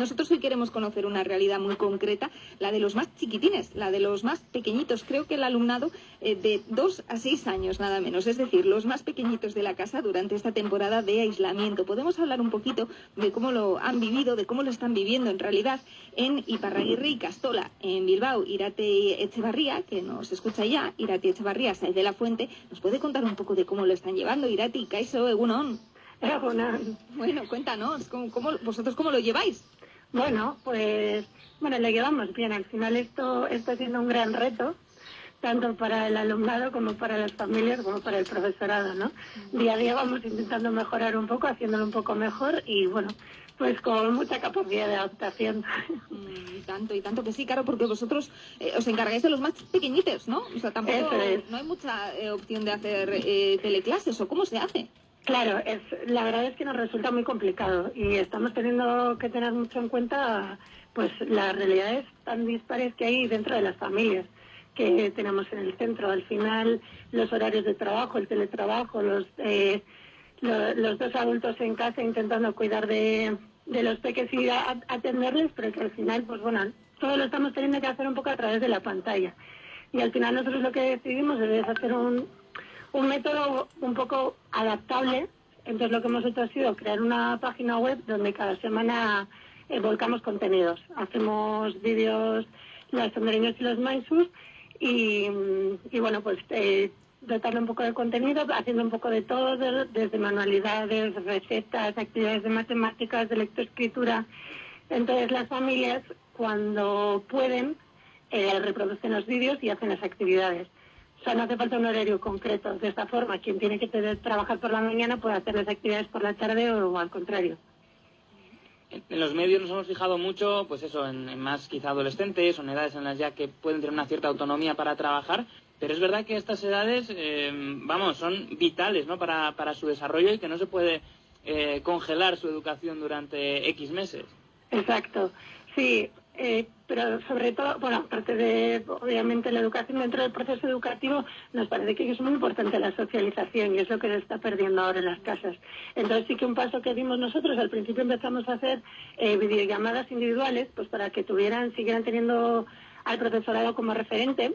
nosotros hoy queremos conocer una realidad muy concreta, la de los más chiquitines, la de los más pequeñitos. Creo que el alumnado de 2 a 6 años, nada menos, es decir, los más pequeñitos de la casa durante esta temporada de aislamiento. Podemos hablar un poquito de cómo lo han vivido, de cómo lo están viviendo en realidad en Iparraguirre y Castola, en Bilbao. Irati Echevarría, que nos escucha ya, Irati Echevarría, Saez de la Fuente, nos puede contar un poco de cómo lo están llevando. Irati, Kaixo, Egunon. Bueno, cuéntanos, ¿vosotros cómo lo lleváis? Bueno, pues, lo llevamos bien. Al final esto está siendo un gran reto, tanto para el alumnado como para las familias, como para el profesorado, ¿no? Día a día vamos intentando mejorar un poco, haciéndolo un poco mejor y, bueno, pues con mucha capacidad de adaptación. Y tanto que sí, claro, porque vosotros os encargáis de los más pequeñitos, ¿no? O sea, tampoco no hay mucha opción de hacer teleclases, ¿o cómo se hace? Claro, la verdad es que nos resulta muy complicado y estamos teniendo que tener mucho en cuenta pues las realidades tan dispares que hay dentro de las familias que tenemos en el centro. Al final, los horarios de trabajo, el teletrabajo, los 2 adultos en casa intentando cuidar de los peques y atenderles, pero que al final, pues bueno, todo lo estamos teniendo que hacer un poco a través de la pantalla. Y al final nosotros lo que decidimos es hacer un método un poco adaptable. Entonces lo que hemos hecho ha sido crear una página web donde cada semana volcamos contenidos. Hacemos vídeos, los sondereños y los maisus y bueno, pues dotarle un poco de contenido, haciendo un poco de todo, desde manualidades, recetas, actividades de matemáticas, de lectoescritura. Entonces las familias, cuando pueden, reproducen los vídeos y hacen las actividades. O sea, no hace falta un horario concreto. De esta forma, quien tiene que trabajar por la mañana puede hacer las actividades por la tarde o al contrario. En los medios nos hemos fijado mucho, pues eso, en más quizá adolescentes o en edades en las ya que pueden tener una cierta autonomía para trabajar, pero es verdad que estas edades, son vitales, ¿no?, para su desarrollo y que no se puede congelar su educación durante X meses. Exacto, sí. Pero sobre todo, bueno, aparte de, obviamente, la educación dentro del proceso educativo, nos parece que es muy importante la socialización y es lo que se está perdiendo ahora en las casas. Entonces sí que un paso que dimos nosotros, al principio empezamos a hacer videollamadas individuales, pues para que siguieran teniendo al profesorado como referente,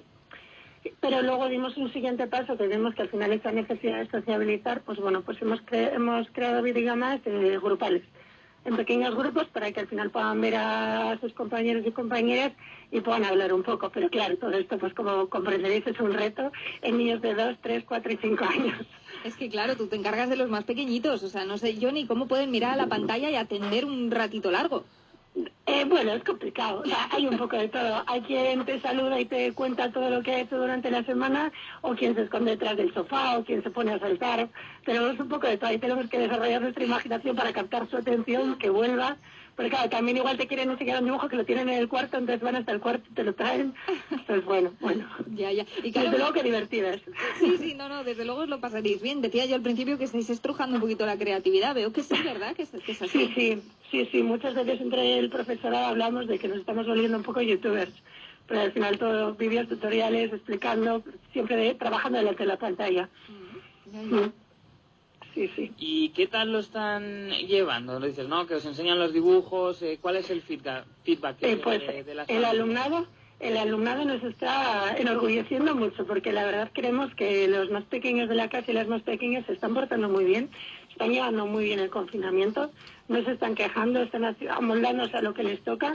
pero luego dimos un siguiente paso que vimos que al final esa necesidad de sociabilizar, pues bueno, pues hemos creado videollamadas grupales, en pequeños grupos para que al final puedan ver a sus compañeros y compañeras y puedan hablar un poco. Pero claro, todo esto, pues como comprenderéis, es un reto en niños de 2, 3, 4 y 5 años. Es que claro, tú te encargas de los más pequeñitos, o sea, no sé yo ni cómo pueden mirar a la pantalla y atender un ratito largo. Bueno, es complicado, o sea, hay un poco de todo. Hay quien te saluda y te cuenta todo lo que ha hecho durante la semana, o quien se esconde detrás del sofá, o quien se pone a saltar, pero es un poco de todo. Ahí tenemos que desarrollar nuestra imaginación para captar su atención, que vuelva, porque claro, también igual te quieren enseñar un dibujo que lo tienen en el cuarto, entonces van hasta el cuarto y te lo traen. Entonces, bueno. Ya. Y claro, desde luego que divertidas. Sí, no, desde luego os lo pasaréis bien. Decía yo al principio que estáis estrujando un poquito la creatividad. Veo que sí, ¿verdad? Que es así. Sí. Muchas veces entre el profesorado hablamos de que nos estamos volviendo un poco youtubers. Pero al final todo vídeos, tutoriales, explicando, siempre trabajando delante de la pantalla. Sí. ¿Y qué tal lo están llevando? Lo dices, ¿no? Que os enseñan los dibujos. ¿Cuál es el feedback de las familias? El alumnado nos está enorgulleciendo mucho porque la verdad creemos que los más pequeños de la casa y las más pequeñas se están portando muy bien, están llevando muy bien el confinamiento, no se están quejando, están amoldándose a lo que les toca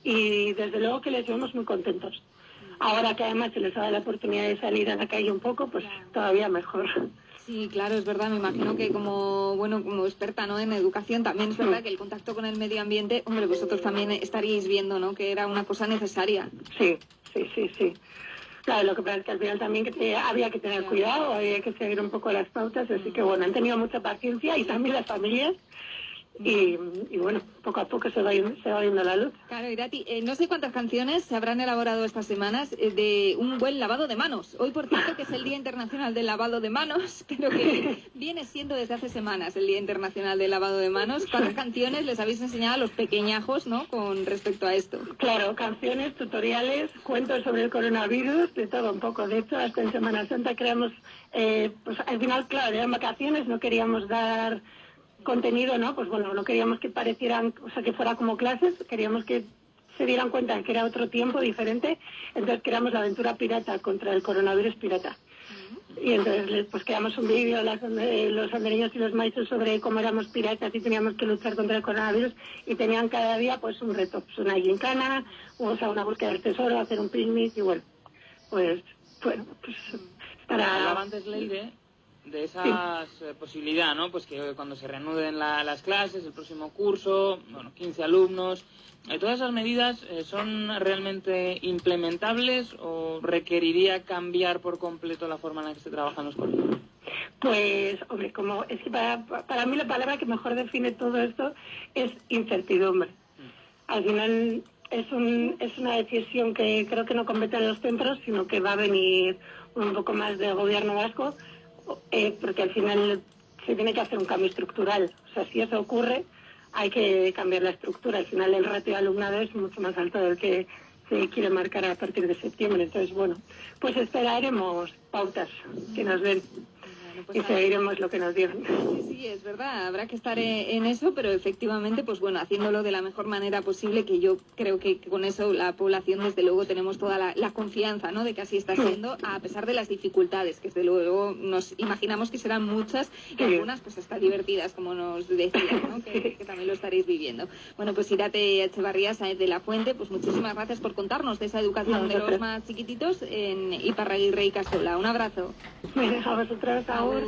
y desde luego que les vemos muy contentos. Ahora que además se les ha dado la oportunidad de salir a la calle un poco, pues todavía mejor. Sí, claro, es verdad. Me imagino que como experta, ¿no?, en educación, también es verdad que el contacto con el medio ambiente, hombre, vosotros también estaríais viendo, ¿no?, que era una cosa necesaria. Sí. Claro, lo que pasa es que al final también había que tener cuidado, había que seguir un poco las pautas, así que bueno, han tenido mucha paciencia y también las familias. Y bueno, poco a poco se va viendo la luz. Claro, Irati, no sé cuántas canciones se habrán elaborado estas semanas de un buen lavado de manos. Hoy, por cierto, que es el Día Internacional del Lavado de Manos, pero que viene siendo desde hace semanas el Día Internacional del Lavado de Manos. ¿Cuántas canciones les habéis enseñado a los pequeñajos, ¿no?, con respecto a esto? Claro, canciones, tutoriales, cuentos sobre el coronavirus, de todo un poco. De hecho, hasta en Semana Santa creamos, pues al final, claro, eran vacaciones, no queríamos dar contenido, ¿no? Pues bueno, no queríamos que parecieran, o sea, que fuera como clases, queríamos que se dieran cuenta de que era otro tiempo diferente, entonces creamos la aventura pirata contra el coronavirus pirata. Y entonces pues creamos un vídeo, los andereños y los maestros, sobre cómo éramos piratas y teníamos que luchar contra el coronavirus, y tenían cada día pues un reto, pues una gincana, o sea, una búsqueda del tesoro, hacer un picnic, y bueno, pues para... Hablaba antes, Leire, de esa posibilidad, ¿no? Pues que cuando se reanuden las clases, el próximo curso, bueno, 15 alumnos, ¿todas esas medidas son realmente implementables o requeriría cambiar por completo la forma en la que se trabaja en los colegios? Pues, hombre, como es que para mí la palabra que mejor define todo esto es incertidumbre. Al final es una decisión que creo que no compete a los centros, sino que va a venir un poco más del gobierno vasco, porque al final se tiene que hacer un cambio estructural. O sea, si eso ocurre, hay que cambiar la estructura. Al final el ratio de alumnado es mucho más alto del que se quiere marcar a partir de septiembre. Entonces, bueno, pues esperaremos pautas que nos den. Pues y seguiremos lo que nos digan. Sí, es verdad, habrá que estar en eso, pero efectivamente, pues bueno, haciéndolo de la mejor manera posible, que yo creo que con eso la población, desde luego, tenemos toda la confianza, ¿no?, de que así está siendo, a pesar de las dificultades, que desde luego nos imaginamos que serán muchas, y algunas pues hasta divertidas, como nos decías, ¿no?, que también lo estaréis viviendo. Bueno, pues Irate Etxebarria Sáenz de la Fuente, pues muchísimas gracias por contarnos de esa educación de los más chiquititos en Iparraguirre y Ikastola. Un abrazo. A vosotros, agur.